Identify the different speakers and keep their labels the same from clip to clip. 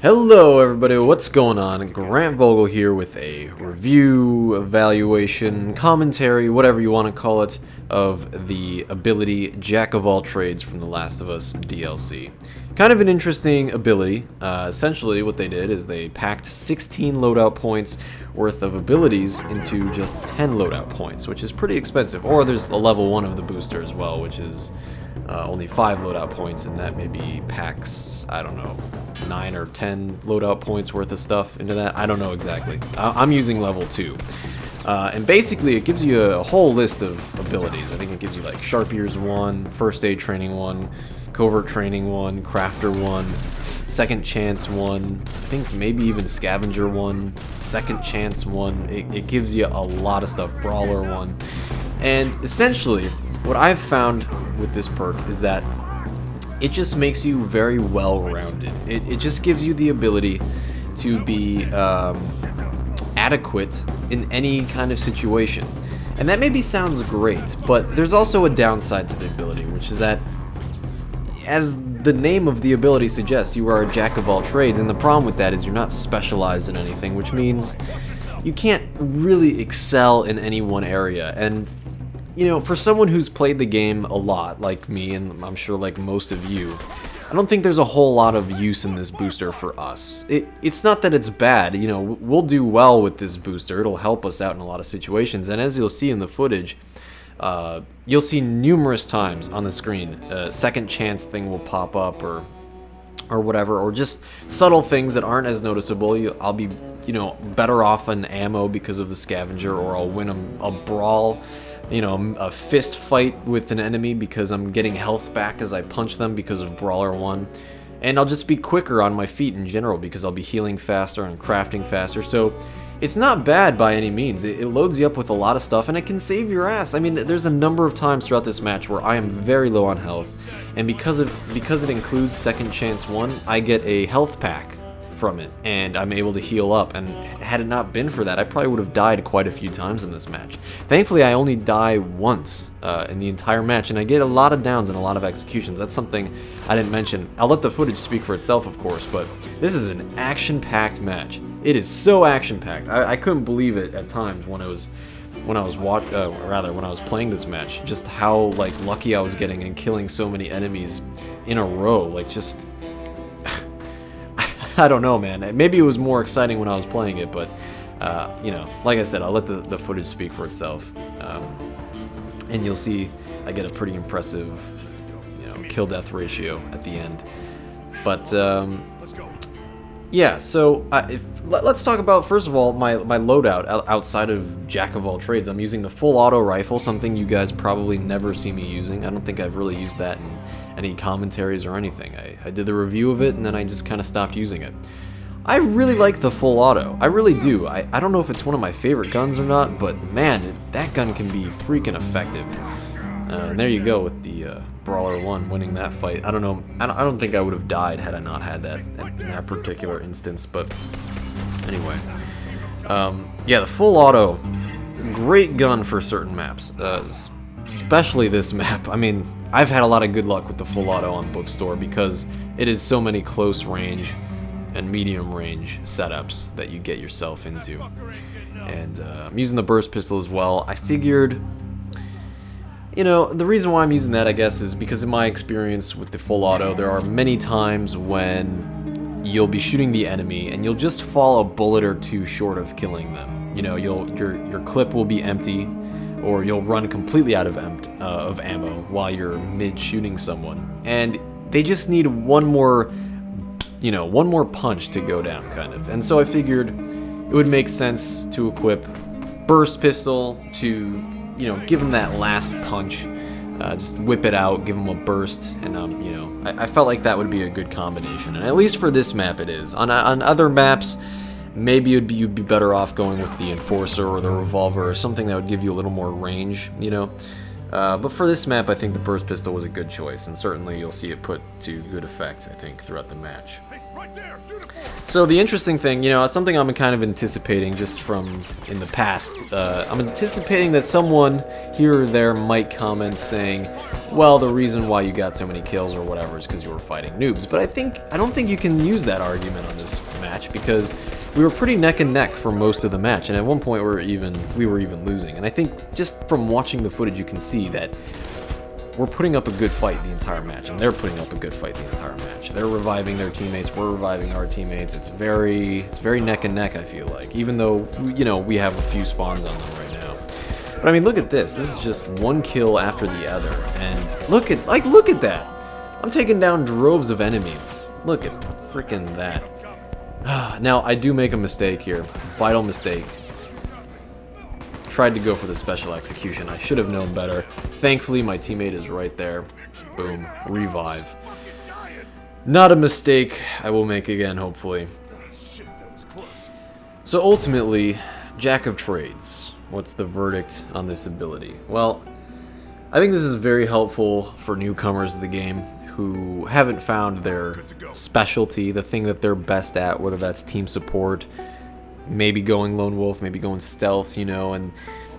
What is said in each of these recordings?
Speaker 1: Hello everybody, what's going on? Grant Vogel here with a review, evaluation, commentary, whatever you want to call it, of the ability Jack of All Trades from The Last of Us DLC. Kind of an interesting ability. Essentially what they did is they packed 16 loadout points worth of abilities into just 10 loadout points, which is pretty expensive. Or there's a level 1 of the booster as well, which is only 5 loadout points, and that maybe packs, I don't know, 9 or 10 loadout points worth of stuff into that. I don't know exactly. I'm using level 2. And basically it gives you a whole list of abilities. I think it gives you like Sharp Ears 1, First Aid Training 1, Covert Training 1, Crafter 1, Second Chance 1, I think maybe even Scavenger 1, Second Chance 1. It gives you a lot of stuff, Brawler 1. And essentially, what I've found with this perk is that it just makes you very well-rounded. It just gives you the ability to be adequate in any kind of situation. And that maybe sounds great, but there's also a downside to the ability, which is that, as the name of the ability suggests, you are a jack of all trades, and the problem with that is you're not specialized in anything, which means you can't really excel in any one area. And you know, for someone who's played the game a lot, like me, and I'm sure like most of you, I don't think there's a whole lot of use in this booster for us. It's not that it's bad, you know, we'll do well with this booster, it'll help us out in a lot of situations, and as you'll see in the footage, you'll see numerous times on the screen, a second chance thing will pop up, or whatever, or just subtle things that aren't as noticeable. I'll be, you know, better off on ammo because of the scavenger, or I'll win a brawl, you know, a fist fight with an enemy because I'm getting health back as I punch them because of Brawler 1. And I'll just be quicker on my feet in general because I'll be healing faster and crafting faster. So it's not bad by any means. It loads you up with a lot of stuff, and it can save your ass. I mean, there's a number of times throughout this match where I am very low on health, and because it includes Second Chance 1, I get a health pack from it, and I'm able to heal up. And had it not been for that, I probably would have died quite a few times in this match. Thankfully, I only die once in the entire match, and I get a lot of downs and a lot of executions. That's something I didn't mention. I'll let the footage speak for itself, of course, but this is an action-packed match. It is so action-packed. I couldn't believe it at times when I was playing this match, just how like lucky I was getting and killing so many enemies in a row. Like, just I don't know, man. Maybe it was more exciting when I was playing it, but you know, like I said, I'll let the footage speak for itself, and you'll see I get a pretty impressive, you know, kill-death ratio at the end. But yeah, so let's talk about, first of all, my loadout outside of Jack of All Trades. I'm using the full auto rifle, something you guys probably never see me using. I don't think I've really used that in any commentaries or anything. I did the review of it, and then I just kind of stopped using it. I really like the full auto. I really do. I don't know if it's one of my favorite guns or not, but man, that gun can be freaking effective. And there you go with the Brawler 1 winning that fight. I don't know. I don't think I would have died had I not had that in that particular instance, but anyway. Yeah, the full auto, great gun for certain maps, especially this map. I mean, I've had a lot of good luck with the full auto on Bookstore because it is so many close range and medium range setups that you get yourself into. And I'm using the burst pistol as well. I figured, you know, the reason why I'm using that, I guess, is because in my experience with the full auto, there are many times when you'll be shooting the enemy and you'll just fall a bullet or two short of killing them. You know, your clip will be empty, or you'll run completely out of ammo while you're mid-shooting someone. And they just need one more punch to go down, kind of. And so I figured it would make sense to equip burst pistol to, you know, give them that last punch. Just whip it out, give them a burst, and you know, I felt like that would be a good combination. And at least for this map it is. On other maps, maybe you'd be better off going with the Enforcer or the Revolver, or something that would give you a little more range, you know. But for this map, I think the burst pistol was a good choice, and certainly you'll see it put to good effect, I think, throughout the match. So the interesting thing, you know, something I'm kind of anticipating just from in the past, I'm anticipating that someone here or there might comment saying, well, the reason why you got so many kills or whatever is because you were fighting noobs. But I don't think you can use that argument on this match, because we were pretty neck and neck for most of the match, and at one point we were even losing. And I think just from watching the footage you can see that we're putting up a good fight the entire match, and they're putting up a good fight the entire match. They're reviving their teammates, we're reviving our teammates. It's very neck and neck, I feel like, even though, you know, we have a few spawns on them right now. But I mean, look at this. This is just one kill after the other, and look at that. I'm taking down droves of enemies. Look at freaking that. Now, I do make a mistake here. Vital mistake. Tried to go for the special execution. I should have known better. Thankfully, my teammate is right there. Boom. Revive. Not a mistake I will make again, hopefully. So ultimately, Jack of Trades. What's the verdict on this ability? Well, I think this is very helpful for newcomers to the game who haven't found their specialty, the thing that they're best at, whether that's team support, maybe going lone wolf, maybe going stealth, you know, and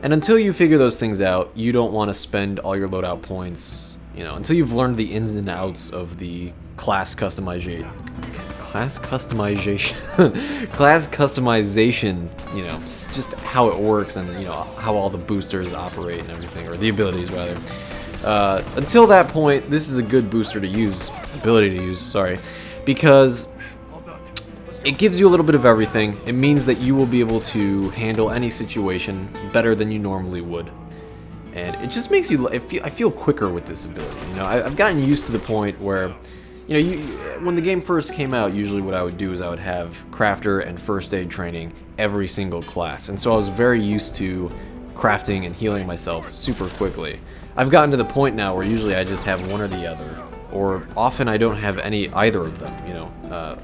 Speaker 1: until you figure those things out, you don't want to spend all your loadout points, you know, until you've learned the ins and outs of the class customization, you know, just how it works, and, you know, how all the boosters operate and everything, or the abilities rather. Until that point, this is a good booster to use, because it gives you a little bit of everything. It means that you will be able to handle any situation better than you normally would. And it just makes you, I feel quicker with this ability. You know, I've gotten used to the point where, you know, when the game first came out, usually what I would do is I would have crafter and first aid training every single class. And so I was very used to crafting and healing myself super quickly. I've gotten to the point now where usually I just have one or the other. Or often I don't have either of them, you know.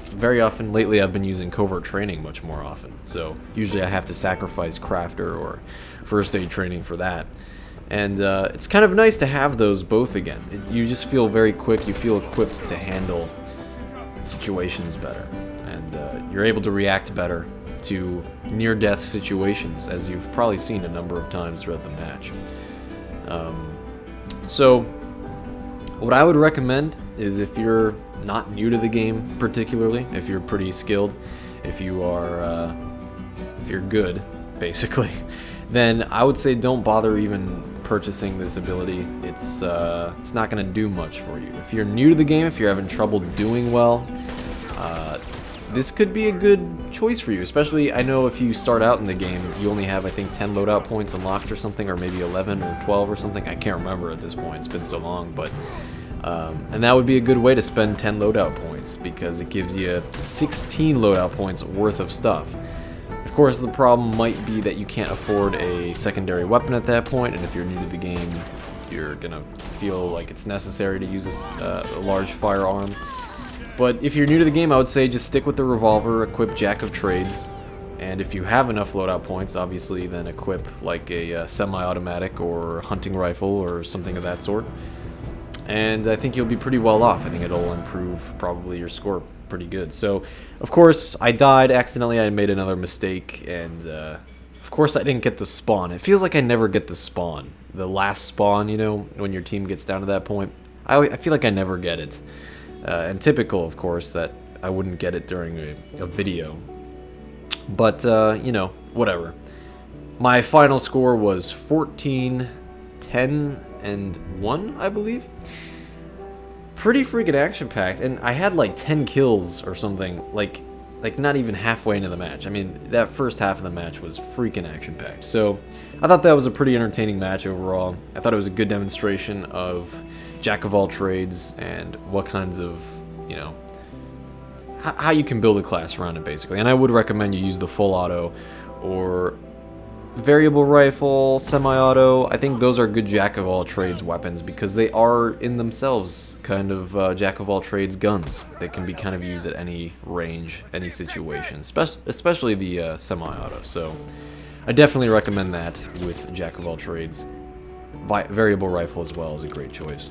Speaker 1: Very often lately I've been using covert training much more often. So usually I have to sacrifice crafter or first aid training for that. And it's kind of nice to have those both again. You just feel very quick, you feel equipped to handle situations better. And you're able to react better to near-death situations, as you've probably seen a number of times throughout the match. So what I would recommend is, if you're not new to the game particularly, if you're pretty skilled, if you're good, basically, then I would say don't bother even purchasing this ability. It's not going to do much for you. If you're new to the game, if you're having trouble doing well, this could be a good choice for you. Especially, I know if you start out in the game, you only have, I think, 10 loadout points unlocked or something, or maybe 11 or 12 or something. I can't remember at this point. It's been so long, but and that would be a good way to spend 10 loadout points, because it gives you 16 loadout points worth of stuff. Of course, the problem might be that you can't afford a secondary weapon at that point, and if you're new to the game, you're gonna feel like it's necessary to use a large firearm. But if you're new to the game, I would say just stick with the revolver, equip Jack of Trades, and if you have enough loadout points, obviously, then equip like a semi-automatic or hunting rifle or something of that sort. And I think you'll be pretty well off. I think it'll improve probably your score pretty good. So, of course, I died accidentally. I made another mistake, and of course I didn't get the spawn. It feels like I never get the spawn. The last spawn, you know, when your team gets down to that point. I feel like I never get it. And typical, of course, that I wouldn't get it during a video. But, you know, whatever. My final score was 14, 10, and 1, I believe. Pretty freaking action-packed, and I had like 10 kills or something, like not even halfway into the match. I mean, that first half of the match was freaking action-packed. So I thought that was a pretty entertaining match overall. I thought it was a good demonstration of Jack of all trades and what kinds of, you know, how you can build a class around it, basically. And I would recommend you use the full auto or variable rifle, semi-auto. I think those are good Jack of all trades weapons, because they are in themselves kind of Jack of all trades guns. They can be kind of used at any range, any situation, especially the semi-auto. So I definitely recommend that with Jack of all trades. Variable rifle as well is a great choice.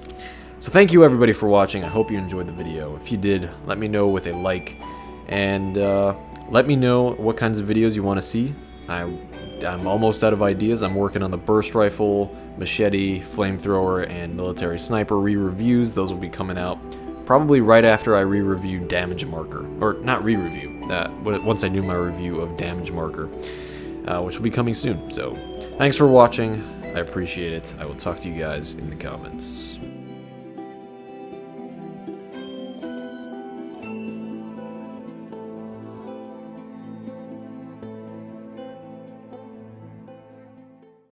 Speaker 1: So thank you everybody for watching. I hope you enjoyed the video. If you did, let me know with a like, and let me know what kinds of videos you want to see. I'm almost out of ideas. I'm working on the burst rifle, machete, flamethrower, and military sniper re-reviews. Those will be coming out probably right after I re-review Damage Marker. Or not re-review, once I do my review of Damage Marker, which will be coming soon. So thanks for watching. I appreciate it. I will talk to you guys in the comments.